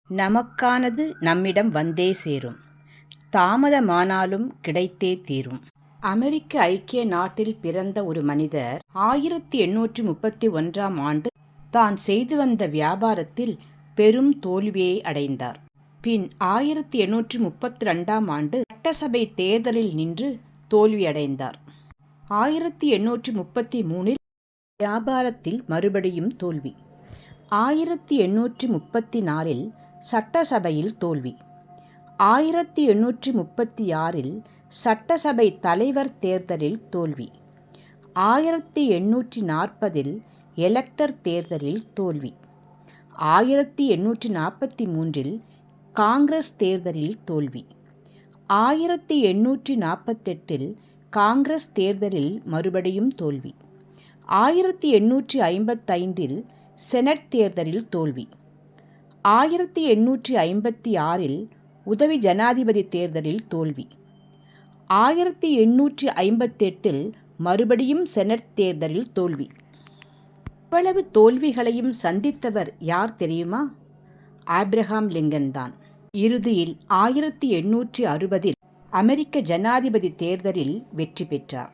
நமக்கானது நம்மிடம் வந்தே சேரும். தாமதமானாலும் கிடைத்தே தீரும். அமெரிக்க ஐக்கிய நாட்டில் பிறந்த ஒரு மனிதர் 1831ஆம் ஆண்டு தான் செய்து வந்த வியாபாரத்தில் பெரும் தோல்வியை அடைந்தார். பின் 1832ஆம் ஆண்டு சட்டசபை தேர்தலில் நின்று தோல்வியடைந்தார். 1833இல் வியாபாரத்தில் மறுபடியும் தோல்வி. 1834இல் சட்டசபையில் தோல்வி. 1836இல் சட்டசபை தலைவர் தேர்தலில் தோல்வி. 1840இல் எலக்டர் தேர்தலில் தோல்வி. 1843இல் காங்கிரஸ் தேர்தலில் தோல்வி. 1848இல் காங்கிரஸ் தேர்தலில் மறுபடியும் தோல்வி. 1855இல் செனட் தேர்தலில் தோல்வி. 1856இல் உதவி ஜனாதிபதி தேர்தலில் தோல்வி. 1858இல் மறுபடியும் செனட் தேர்தலில் தோல்வி. இவ்வளவு தோல்விகளையும் சந்தித்தவர் யார் தெரியுமா? ஆப்ரஹாம் லிங்கன் தான். இறுதியில் 1860இல் அமெரிக்க ஜனாதிபதி தேர்தலில் வெற்றி பெற்றார்.